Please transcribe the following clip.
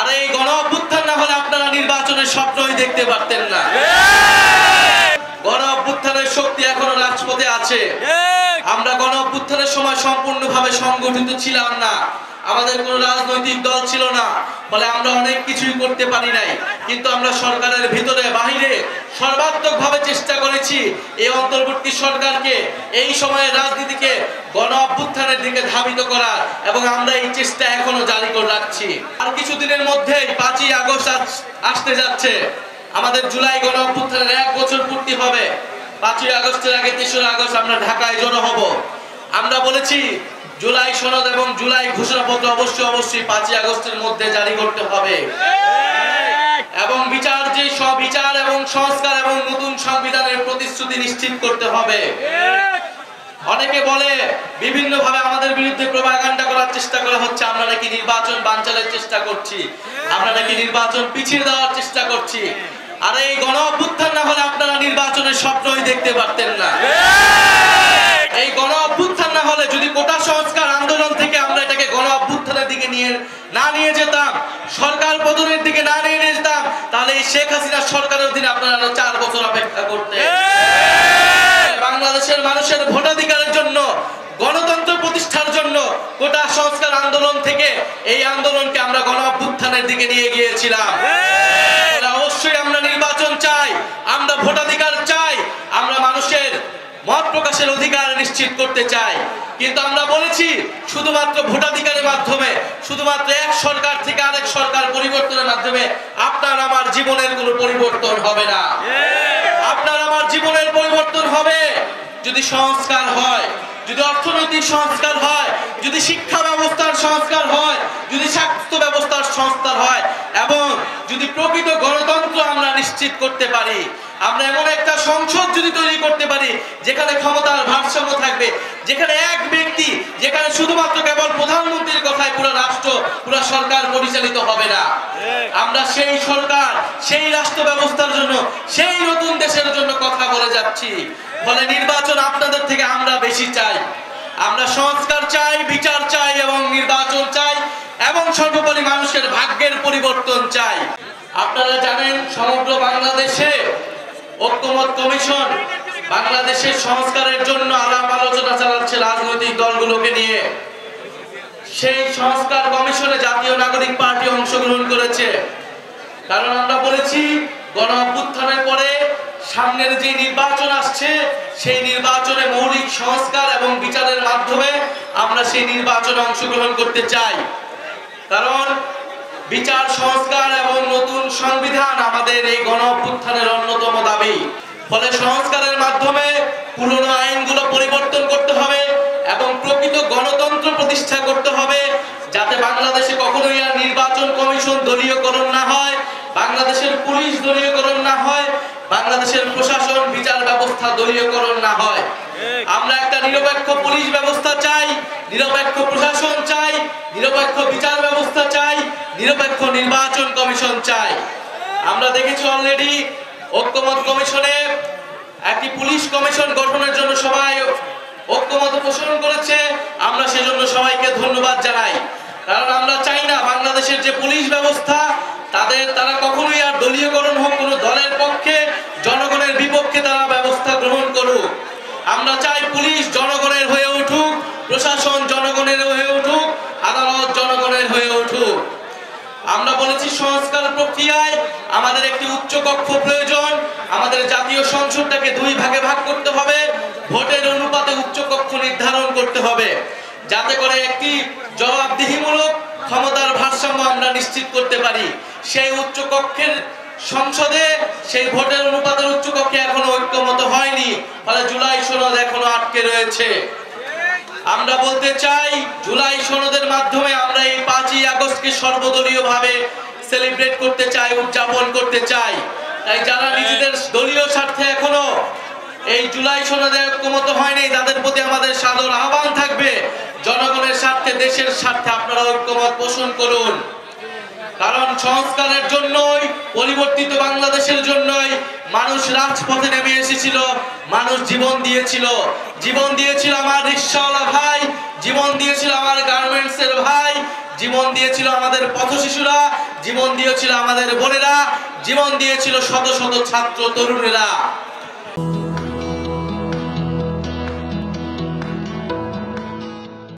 আর এই গণ অভ্যুত্থান না হলে আপনারা নির্বাচনের স্বপ্নই দেখতে পারতেন না। গণ অভ্যুত্থানের শক্তি এখনো রাজপথে আছে। আমরা গণ অভ্যুত্থানের সময় সম্পূর্ণভাবে সংগঠিত ছিলাম না, আমাদের কোনো রাজনৈতিক দল ছিল না, ফলে আমরা অনেক কিছুই করতে পারি নাই। কিন্তু আমরা সরকারের ভিতরে বাহিরে সর্বাত্মকভাবে চেষ্টা করেছি এই অন্তর্বর্তী সরকারকে এই সময়ের রাজনীতিকে গণ অভ্যুত্থানের দিকে ধাবিত করার, এবং আমরা এই চেষ্টা এখনো জারি করে রাখছি। আর কিছুদিনের মধ্যেই 5ই আগস্ট আসতে যাচ্ছে। আমাদের জুলাই গণ অভ্যুত্থানের 1 বছর পূর্তি হবে। 5ই আগস্টের আগে 3রা আগস্ট আমরা ঢাকায় জড়ো হব। আমরা বলেছি জুলাই সনদ এবং জুলাই ঘোষণাপত্র অবশ্যই 5ই আগস্টের মধ্যে জারি করতে হবে, এবং বিচার এবং সংস্কার এবং নতুন সংবিধানের প্রতিশ্রুতি নিশ্চিত করতে হবে। অনেকে বলে বিভিন্ন ভাবে আমাদের বিরুদ্ধে প্রোপাগান্ডা করার চেষ্টা করা হচ্ছে, আমরা নাকি নির্বাচন বানচালের চেষ্টা করছি, আমরা নাকি নির্বাচন পিছিয়ে দেওয়ার চেষ্টা করছি। আর এই গণ অভ্যুত্থান না হলে আপনারা নির্বাচনের স্বপ্নই দেখতে পারতেন না। এই গণ অভ্যুত্থান না হলে, যদি কোটা সংস্কার আন্দোলন থেকে আমরা এটাকে গণ অভ্যুত্থানের দিকে নিয়ে যেতাম, সরকার পতনের দিকে নিয়ে যেতাম, তাহলে এই শেখ হাসিনা সরকারের অধীনে আপনারা 4 বছর অপেক্ষা করতেন। বাংলাদেশের মানুষের ভোটাধিকারের জন্য, গণতন্ত্র প্রতিষ্ঠার জন্য কোটা সংস্কার আন্দোলন থেকে এই আন্দোলনকে আমরা গণ অভ্যুত্থানের দিকে নিয়ে গিয়েছিলাম। অবশ্যই আমরা নির্বাচন চাই, আমরা ভোটাধিকার চাই, আমরা মানুষের মত প্রকাশের অধিকার নিশ্চিত করতে চাই। কিন্তু আমরা বলেছি শুধুমাত্র ভোটাধিকারের মাধ্যমে, শুধুমাত্র এক সরকার থেকে আরেক সরকার পরিবর্তনের মাধ্যমে আপনার আমার জীবনের কোনো পরিবর্তন হবে না। আপনার আমার জীবনের পরিবর্তন হবে যদি সংস্কার হয়, যদি অর্থনৈতিক সংস্কার হয়, যদি শিক্ষা ব্যবস্থার সংস্কার হয়, যদি স্বাস্থ্য ব্যবস্থার সংস্কার হয়, এবং যদি প্রকৃত গণতন্ত্র আমরা নিশ্চিত করতে পারি। আমরা এমন একটা সংসদ যদি তৈরি করতে পারি যেখানে ক্ষমতার ভারসাম্য থাকবে, যেখানে এক ব্যক্তি, যেখানে শুধুমাত্র কেবল প্রধানমন্ত্রীর কথায় পুরো রাষ্ট্র, পুরো সরকার পরিচালিত হবে না। আমরা সেই সরকার, সেই রাষ্ট্র ব্যবস্থার জন্য, সেই নতুন দেশের জন্য কথা বলে যাচ্ছি। ফলে নির্বাচন আপনাদের থেকে আমরা বেশি চাই। আমরা সংস্কার চাই, বিচার চাই এবং নির্বাচন চাই, এবং সর্বোপরি মানুষের ভাগ্যের পরিবর্তন চাই। আপনারা জানেন সমগ্র বাংলাদেশে ঐক্যমত কমিশন বাংলাদেশের সংস্কারের জন্য আলাপ আলোচনা চালাচ্ছে রাজনৈতিক দলগুলোকে নিয়ে। সেই সংস্কার কমিশনে জাতীয় নাগরিক পার্টি অংশগ্রহণ করেছে। কারণ আমরা বলেছি গণ অভ্যুত্থানের পরে সামনের যে নির্বাচন আসছে, সেই নির্বাচনে মৌলিক সংস্কার এবং বিচারের মাধ্যমে আমরা সেই নির্বাচনে অংশগ্রহণ করতে চাই। কারণ বিচার, সংস্কার এবং নতুন সংবিধান আমাদের এই গণ অভ্যুত্থানের অন্যতম দাবি। ফলে সংস্কারের মাধ্যমে পুরনো আইনগুলো পরিবর্তন করতে হবে এবং প্রকৃত গণতন্ত্র প্রতিষ্ঠা করতে হবে, যাতে বাংলাদেশে কখনোই আর নির্বাচন কমিশন দলীয়করণ না হয়, বাংলাদেশের পুলিশ দলীয়করণ না হয়, বাংলাদেশের প্রশাসন বিচার ব্যবস্থা দলীয়করণ না হয়। আমরা একটা নিরপেক্ষ পুলিশ ব্যবস্থা চাই, নিরপেক্ষ প্রশাসন চাই, নিরপেক্ষ বিচার ব্যবস্থা চাই, নিরপেক্ষ নির্বাচন কমিশন চাই। আমরা দেখেছি অলরেডি ঐক্যমত কমিশনে একটি পুলিশ কমিশন গঠনের জন্য সবাই ঐক্যমত পোষণ করেছে। আমরা সেজন্য সবাইকে ধন্যবাদ জানাই। কারণ আমরা চাই না বাংলাদেশের যে পুলিশ ব্যবস্থা তারা কখনোই আর দলীয়করণ হোক, কোনো দলের পক্ষে, জনগণের বিপক্ষে তারা ব্যবস্থা গ্রহণ করুক। আমরা চাই পুলিশ জনগণের হয়ে উঠুক, প্রশাসন জনগণের হয়ে উঠুক, আদালত জনগণের হয়ে উঠুক। আমরা বলেছি সংস্কার প্রক্রিয়ায় আমাদের একটি উচ্চ কক্ষ প্রয়োজন। আমাদের জাতীয় সংসদটাকে 2 ভাগে ভাগ করতে হবে, ভোটের অনুপাতে উচ্চ কক্ষ নির্ধারণ করতে হবে, যাতে করে একটি জবাবদিহিমূলক ক্ষমতার ভারসাম্য আমরা নিশ্চিত করতে পারি। সেই উচ্চ কক্ষের সংসদে সেই ভোটের অনুপাতের উচ্চ কক্ষে এখনো ঐক্যমত হয়নি, ফলে জুলাই সনদ এখনো আটকে রয়েছে। আমরা বলতে চাই জুলাই সনদের মাধ্যমে আমরা এই 5ই আগস্টকে সর্বদলীয়ভাবে সেলিব্রেট করতে চাই, উদযাপন করতে চাই। তাই যারা নিজেদের দলীয় স্বার্থে এখনো এই জুলাই সনদে ঐক্যমত হয়নি, তাদের প্রতি আমাদের সাদর আহ্বান থাকবে, জনগণের স্বার্থে, দেশের স্বার্থে আপনারা ঐক্যমত পোষণ করুন। কারণ সংস্কারের জন্যই, পরিবর্তিত বাংলাদেশের জন্যই মানুষ রাজপথে নেমে এসেছিল, মানুষ জীবন দিয়েছিল। জীবন দিয়েছিল আমার রিকশাওয়ালা ভাই, জীবন দিয়েছিল আমার গার্মেন্টসের ভাই, জীবন দিয়েছিল আমাদের পথশিশুরা, জীবন দিয়েছিল আমাদের বোনেরা, জীবন দিয়েছিল শত শত ছাত্র তরুণেরা।